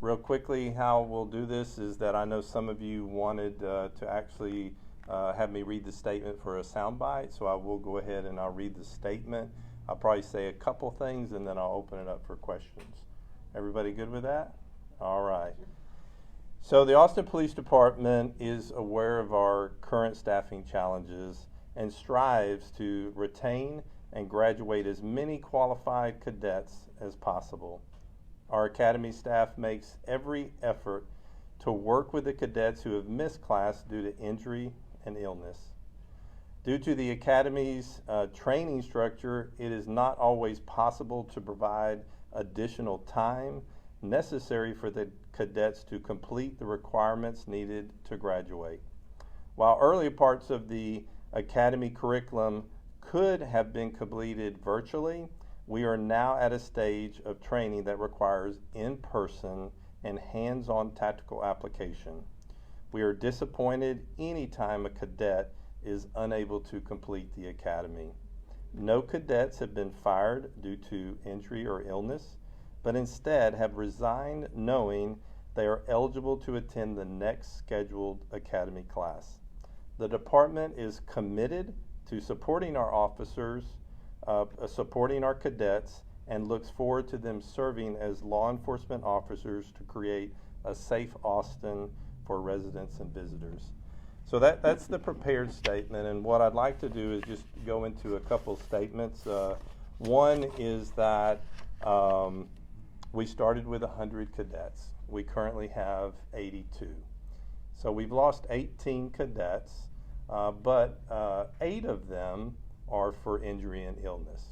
Real quickly, how we'll do this is that I know some of you wanted to actually have me read the statement for a soundbite, so I will go ahead and I'll read the statement. I'll probably say a couple things and then I'll open it up for questions. Everybody good with that? All right. So the Austin Police Department is aware of our current staffing challenges and strives to retain and graduate as many qualified cadets as possible. Our academy staff makes every effort to work with the cadets who have missed class due to injury and illness. Due to the academy's training structure, it is not always possible to provide additional time necessary for the cadets to complete the requirements needed to graduate. While earlier parts of the academy curriculum could have been completed virtually, we are now at a stage of training that requires in-person and hands-on tactical application. We are disappointed anytime a cadet is unable to complete the academy. No cadets have been fired due to injury or illness, but instead have resigned knowing they are eligible to attend the next scheduled academy class. The department is committed to supporting our officers, supporting our cadets, and looks forward to them serving as law enforcement officers to create a safe Austin for residents and visitors. So that's the prepared statement, and what I'd like to do is just go into a couple statements. One is that we started with 100 cadets. We currently have 82. So we've lost 18 cadets, but 8 of them are for injury and illness.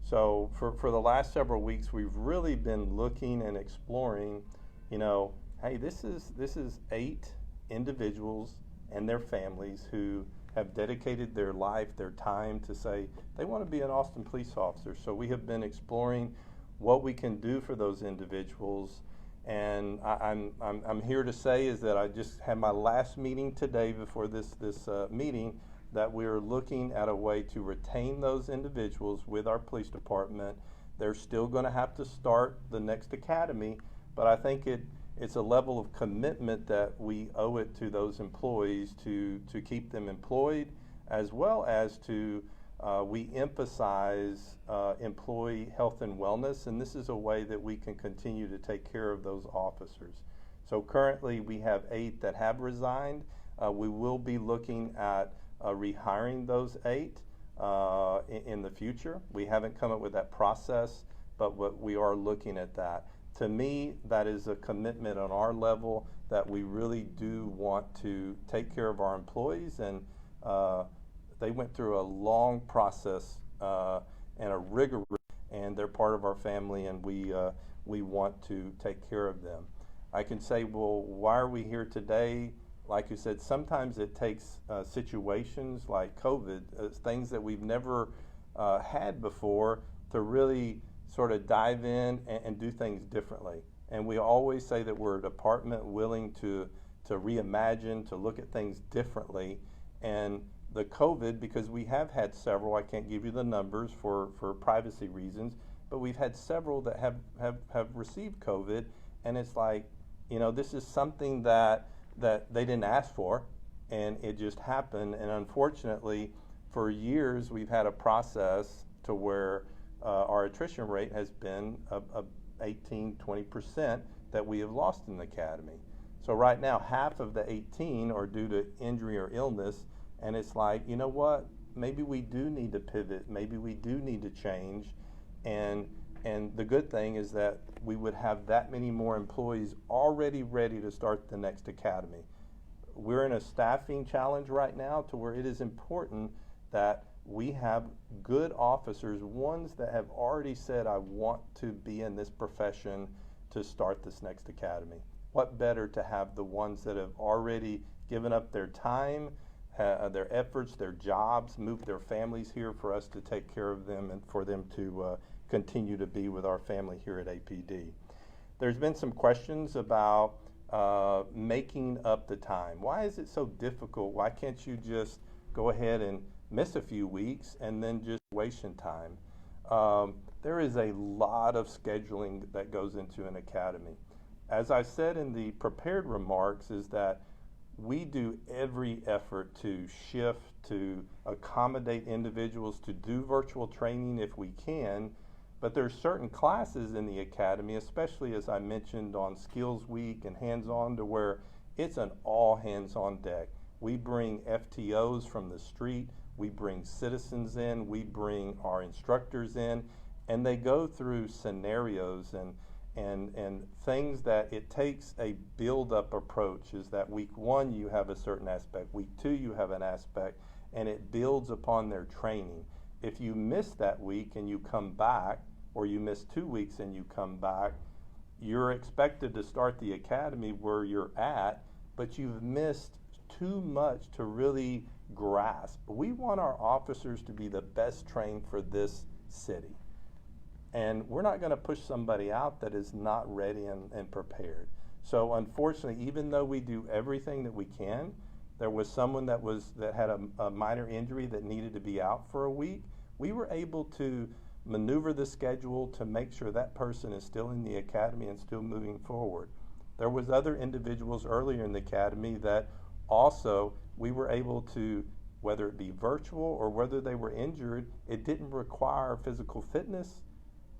So for the last several weeks, we've really been looking and exploring, hey, this is 8 individuals and their families who have dedicated their life, their time to say they want to be an Austin police officer. So we have been exploring what we can do for those individuals. And I'm here to say is that I just had my last meeting today before this meeting, that we're looking at a way to retain those individuals with our police department. They're still going to have to start the next academy, but I think it's a level of commitment that we owe it to those employees to keep them employed, as well as to we emphasize employee health and wellness, and this is a way that we can continue to take care of those officers. So currently we have 8 that have resigned. We will be looking at rehiring those 8 in the future. We haven't come up with that process, but we are looking at that. To me, that is a commitment on our level that we really do want to take care of our employees, and they went through a long process and a rigorous, and they're part of our family, and we want to take care of them. I can say, well, why are we here today? Like you said, sometimes it takes situations like COVID, things that we've never had before, to really sort of dive in and do things differently. And we always say that we're a department willing to reimagine, to look at things differently. And the COVID, because we have had several, I can't give you the numbers for privacy reasons, but we've had several that have received COVID, and it's like, this is something that they didn't ask for, and it just happened. And unfortunately, for years, we've had a process to where our attrition rate has been 18-20% that we have lost in the academy. So right now, half of the 18 are due to injury or illness, and it's like, you know what? Maybe we do need to pivot. Maybe we do need to change. And the good thing is that we would have that many more employees already ready to start the next academy. We're in a staffing challenge right now to where it is important that we have good officers, ones that have already said, I want to be in this profession to start this next academy. What better to have the ones that have already given up their time, their efforts, their jobs, moved their families here for us to take care of them and for them to continue to be with our family here at APD. There's been some questions about making up the time. Why is it so difficult? Why can't you just go ahead and miss a few weeks and then just wasting time? There is a lot of scheduling that goes into an academy. as I said in the prepared remarks, is that we do every effort to shift, to accommodate individuals to do virtual training if we can, but there's certain classes in the academy, especially as I mentioned on Skills Week and hands-on, to where it's an all hands on deck. We bring FTOs from the street, we bring citizens in, we bring our instructors in, and they go through scenarios and things that it takes a build-up approach. Is that week one you have a certain aspect, week two you have an aspect, and it builds upon their training. If you miss that week and you come back, or you miss 2 weeks and you come back, you're expected to start the academy where you're at, but you've missed too much to really grasp. We want our officers to be the best trained for this city. And we're not going to push somebody out that is not ready and prepared. So unfortunately, even though we do everything that we can, there was someone that had a minor injury that needed to be out for a week. We were able to maneuver the schedule to make sure that person is still in the academy and still moving forward. There was other individuals earlier in the academy that also we were able to, whether it be virtual or whether they were injured, it didn't require physical fitness,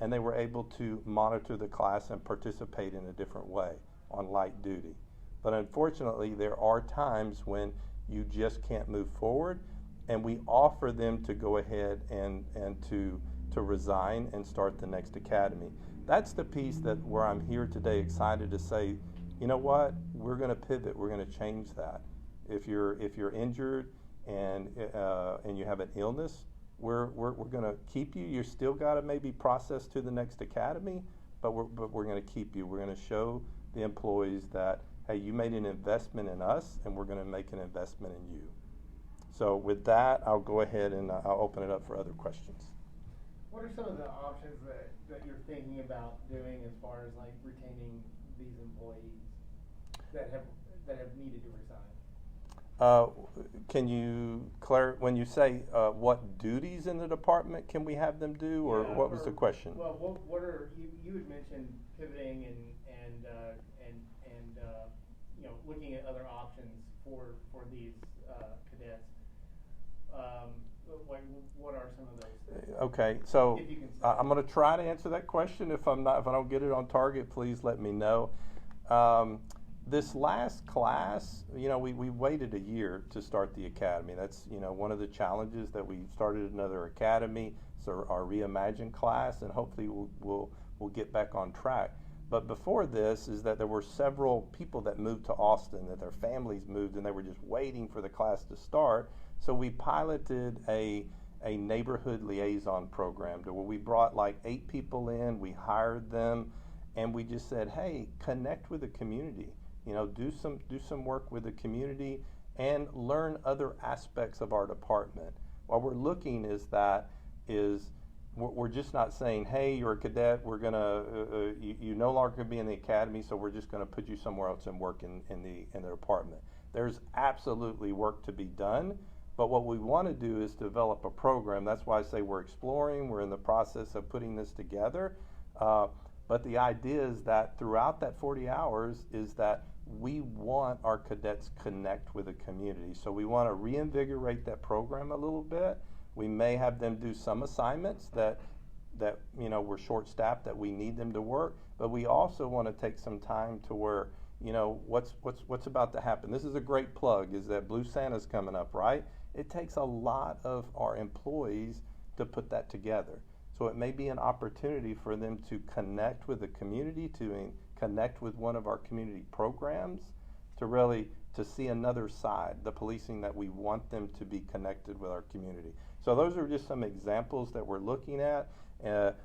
and they were able to monitor the class and participate in a different way on light duty. But unfortunately, there are times when you just can't move forward, and we offer them to go ahead and to resign and start the next academy. That's the piece that where I'm here today excited to say, you know what, we're going to pivot, we're going to change that. If you're injured and you have an illness, we're going to keep you. You still got to maybe process to the next academy, but we're going to keep you. We're going to show the employees that, hey, you made an investment in us, and we're going to make an investment in you. So with that, I'll go ahead and I'll open it up for other questions. What are some of the options that you're thinking about doing as far as like retaining these employees that have needed to resign? Can you when you say what duties in the department can we have them do, or what was the question? Well, what are you had mentioned pivoting and looking at other options for these cadets. What are some of those things? Okay, so I'm going to try to answer that question. If I don't get it on target, please let me know. This last class, we waited a year to start the academy. That's one of the challenges that we started another academy. So our Reimagine class, and hopefully we'll get back on track. But before this is that there were several people that moved to Austin, that their families moved, and they were just waiting for the class to start. So we piloted a neighborhood liaison program to where we brought like 8 people in, we hired them, and we just said, hey, connect with the community. Do some work with the community and learn other aspects of our department. What we're looking is we're just not saying, hey, you're a cadet, we're gonna you no longer can be in the academy, so we're just gonna put you somewhere else and work in the department. There's absolutely work to be done, but what we want to do is develop a program. That's why I say we're exploring, we're in the process of putting this together. But the idea is that throughout that 40 hours is that we want our cadets connect with the community. So we want to reinvigorate that program a little bit. We may have them do some assignments that we're short-staffed, that we need them to work, but we also want to take some time to where what's about to happen. This is a great plug, is that Blue Santa's coming up, right? It takes a lot of our employees to put that together. So it may be an opportunity for them to connect with the community, to connect with one of our community programs, to see another side, the policing that we want them to be connected with our community. So those are just some examples that we're looking at.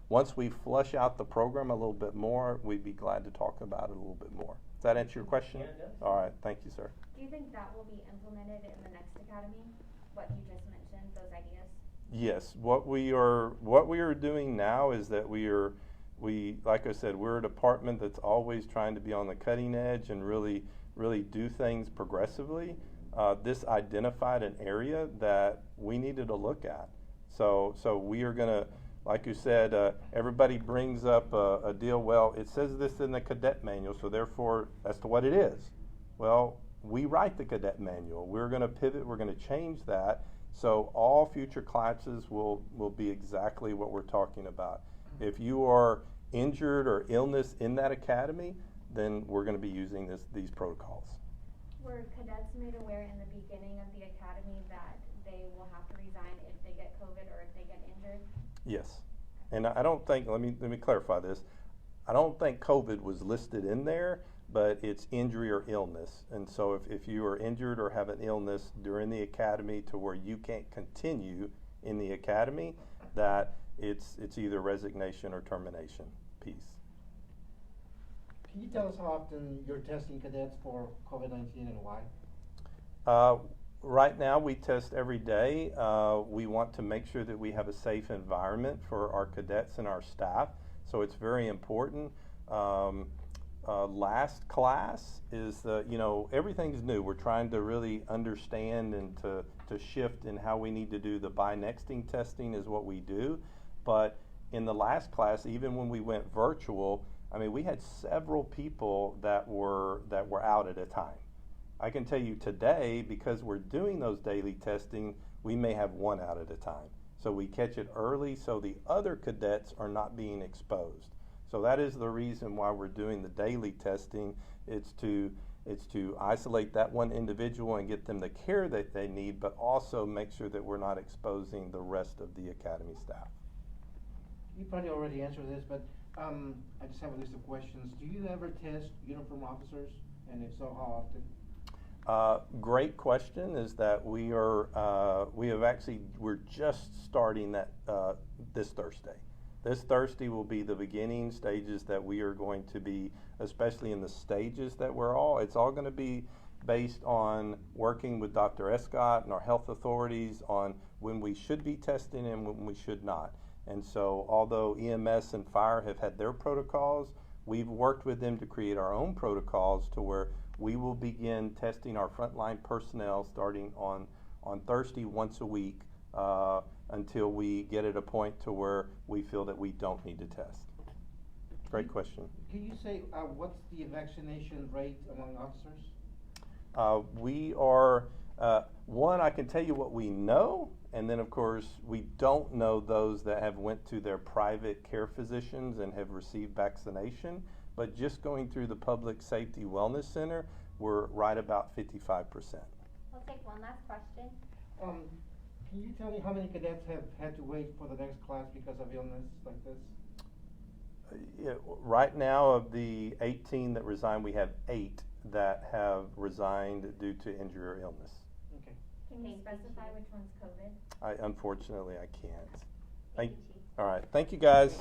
Once we flush out the program a little bit more, we'd be glad to talk about it a little bit more. Does that answer your question? Yeah, it does. All right, thank you, sir. Do you think that will be implemented in the next academy? What you just mentioned, those ideas? Yes, what we are doing now is that like I said, we're a department that's always trying to be on the cutting edge and really do things progressively. This identified an area that we needed to look at. So we are gonna like you said, everybody brings up a deal, well, it says this in the cadet manual, so therefore that's what it is. Well, we write the cadet manual. We're going to pivot, we're going to change that, so all future classes will be exactly what we're talking about. If you are injured or illness in that academy, then we're going to be using these protocols. Were cadets made aware in the beginning of the academy that they will have to resign if they get COVID or if they get injured? Yes, and I don't think, let me clarify this, I don't think COVID was listed in there, but it's injury or illness. And so if you are injured or have an illness during the academy to where you can't continue in the academy, that it's either resignation or termination piece. Can you tell us how often you're testing cadets for COVID-19 and why? Right now we test every day. We want to make sure that we have a safe environment for our cadets and our staff, so it's very important. Last class is, everything's new. We're trying to really understand and to shift in how we need to do the bi-nexting testing is what we do. But in the last class, even when we went virtual, I mean, we had several people that were out at a time. I can tell you today, because we're doing those daily testing, we may have one out at a time. So we catch it early so the other cadets are not being exposed. So that is the reason why we're doing the daily testing. It's to isolate that one individual and get them the care that they need, but also make sure that we're not exposing the rest of the academy staff. You probably already answered this, but I just have a list of questions. Do you ever test uniform officers, and if so, how often? Great question. Is that we're just starting that this Thursday. This Thursday will be the beginning stages that we are going to be, especially in the stages that it's all going to be based on working with Dr. Escott and our health authorities on when we should be testing and when we should not. And so although EMS and fire have had their protocols, we've worked with them to create our own protocols to where we will begin testing our frontline personnel starting on Thursday once a week until we get at a point to where we feel that we don't need to test. Great question. Can you say what's the vaccination rate among officers? We are, one, I can tell you what we know, and then of course we don't know those that have went to their private care physicians and have received vaccination, but just going through the Public Safety Wellness Center, we're right about 55%. We'll take one last question. Can you tell me how many cadets have had to wait for the next class because of illness like this? Right now, of the 18 that resigned, we have 8 that have resigned due to injury or illness. Okay. Can you specify which one's COVID? Unfortunately, I can't. Thank you, Chief. All right. Thank you, guys.